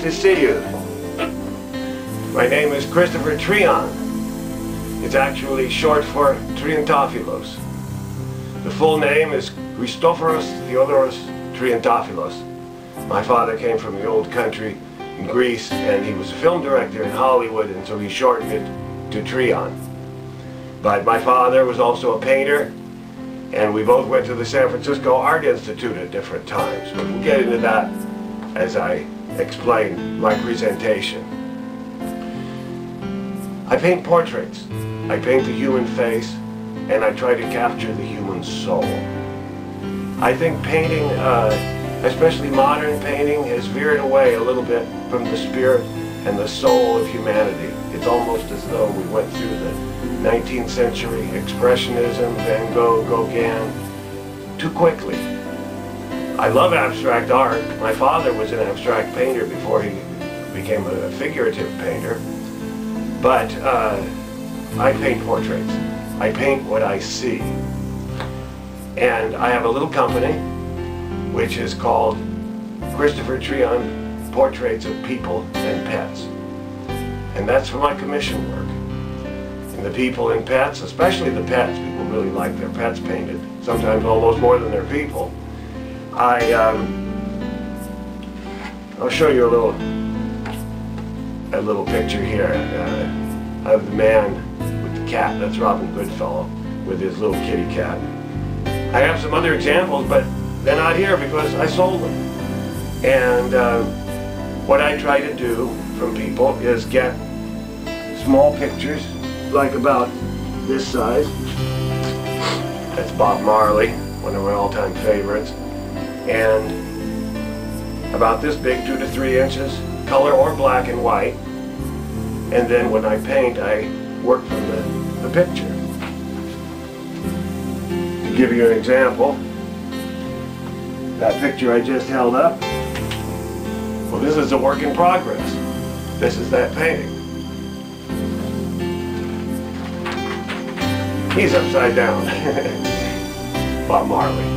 to see you. My name is Christopher Trian. It's actually short for Triantophilos. The full name is Christoforos Theodoros Triantophilos. My father came from the old country in Greece, and he was a film director in Hollywood, and so he shortened it to Trian. But my father was also a painter, and we both went to the San Francisco Art Institute at different times. But we'll get into that as I explain my presentation. I paint portraits. I paint the human face, and I try to capture the human soul. I think painting, especially modern painting, has veered away a little bit from the spirit and the soul of humanity. It's almost as though we went through the 19th century Expressionism, Van Gogh, Gauguin, too quickly. I love abstract art. My father was an abstract painter before he became a figurative painter. But I paint portraits. I paint what I see. And I have a little company which is called Christopher Trian Portraits of People and Pets. And that's for my commission work. And the people and pets, especially the pets, people really like their pets painted, sometimes almost more than their people. I'll show you a little picture here of the man with the cat. That's Robin Goodfellow with his little kitty cat. I have some other examples, but they're not here because I sold them. And what I try to do from people is get small pictures, like about this size. That's Bob Marley, one of my all-time favorites. And about this big, 2 to 3 inches, color or black and white. And then when I paint, I work from the picture. To give you an example, that picture I just held up, well, this is a work in progress. This is that painting. He's upside down. Bob Marley.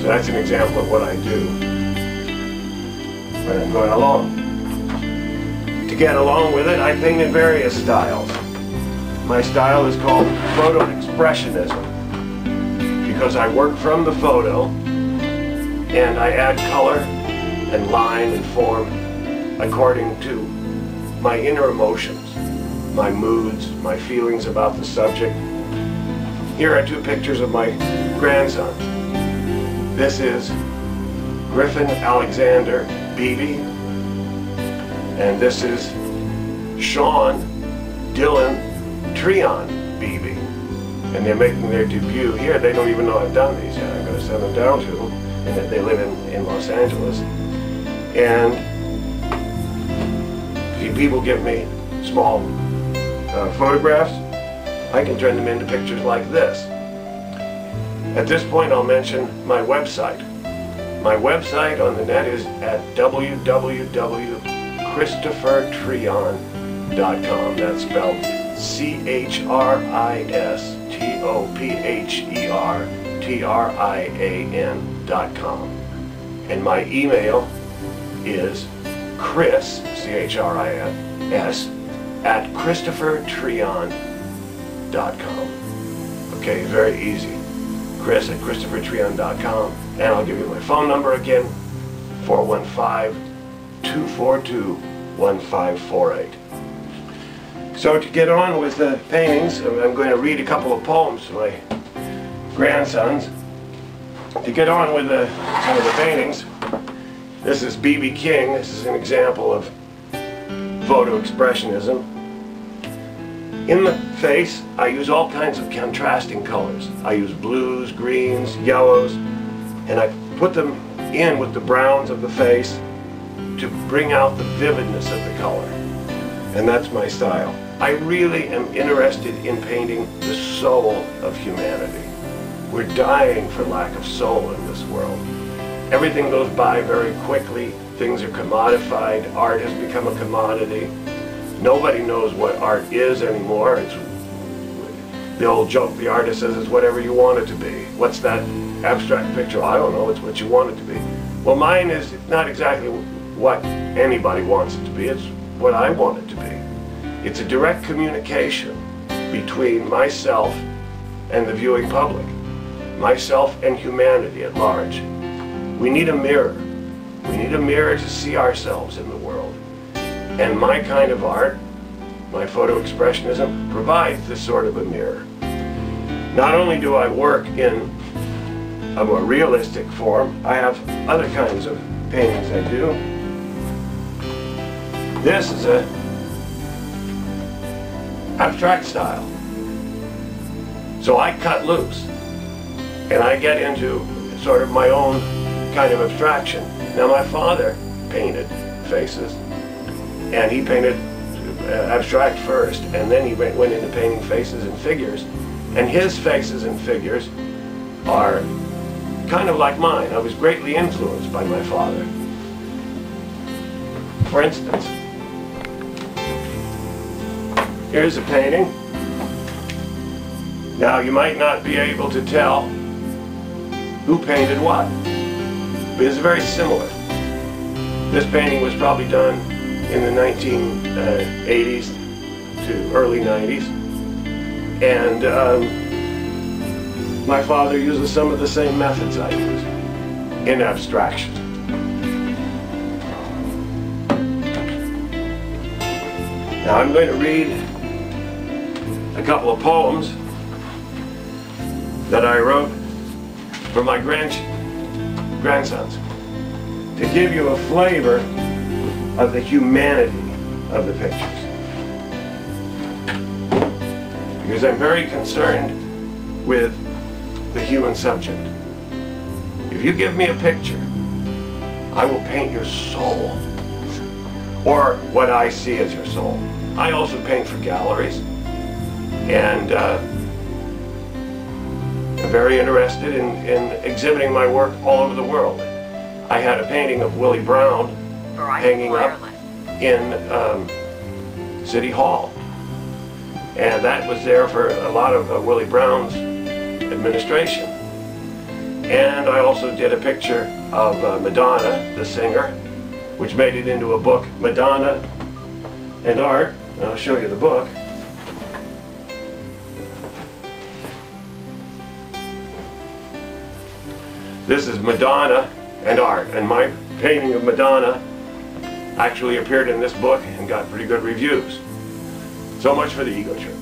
So that's an example of what I do when I'm going along. To get along with it, I paint in various styles. My style is called photo expressionism because I work from the photo and I add color and line and form according to my inner emotions, my moods, my feelings about the subject. Here are 2 pictures of my grandsons. This is Griffin Alexander Beebe, and this is Sean Dylan Trian Beebe. And they're making their debut here. They don't even know I've done these yet. I'm going to send them down to them, and that they live in Los Angeles. And if people give me small photographs, I can turn them into pictures like this. At this point, I'll mention my website. My website on the net is at www.christophertrian.com. That's spelled CHRISTOPHERTRIAN.com. And my email is Chris, CHRIS, at ChristopherTrian.com. Okay, very easy. Chris at ChristopherTrian.com, and I'll give you my phone number again, 415-242-1548. So to get on with the paintings, I'm going to read a couple of poems to my grandsons. To get on with some of the paintings, this is B.B. King. This is an example of photo expressionism. In the face, I use all kinds of contrasting colors. I use blues, greens, yellows, and I put them in with the browns of the face to bring out the vividness of the color. And that's my style. I really am interested in painting the soul of humanity. We're dying for lack of soul in this world. Everything goes by very quickly. Things are commodified. Art has become a commodity. Nobody knows what art is anymore. It's the old joke, the artist says it's whatever you want it to be. What's that abstract picture? I don't know, it's what you want it to be. Well, mine is not exactly what anybody wants it to be. It's what I want it to be. It's a direct communication between myself and the viewing public, myself and humanity at large. We need a mirror. We need a mirror to see ourselves in the world. And my kind of art, my photo expressionism, provides this sort of a mirror. Not only do I work in a more realistic form, I have other kinds of paintings I do. This is a abstract style. So I cut loose and I get into sort of my own kind of abstraction. Now my father painted faces, and he painted abstract first, and then he went into painting faces and figures. And his faces and figures are kind of like mine. I was greatly influenced by my father. For instance, here's a painting. Now you might not be able to tell who painted what, but it's very similar. This painting was probably done in the 1980s to early 90s. And my father uses some of the same methods I use in abstraction. Now I'm going to read a couple of poems that I wrote for my grandsons to give you a flavor of the humanity of the pictures. Because I'm very concerned with the human subject. If you give me a picture, I will paint your soul, or what I see as your soul. I also paint for galleries, and I'm very interested in exhibiting my work all over the world. I had a painting of Willie Brown hanging up in City Hall. And that was there for a lot of Willie Brown's administration. And I also did a picture of Madonna, the singer, which made it into a book, Madonna and Art. And I'll show you the book. This is Madonna and Art, and my painting of Madonna actually appeared in this book and got pretty good reviews. So much for the ego trip.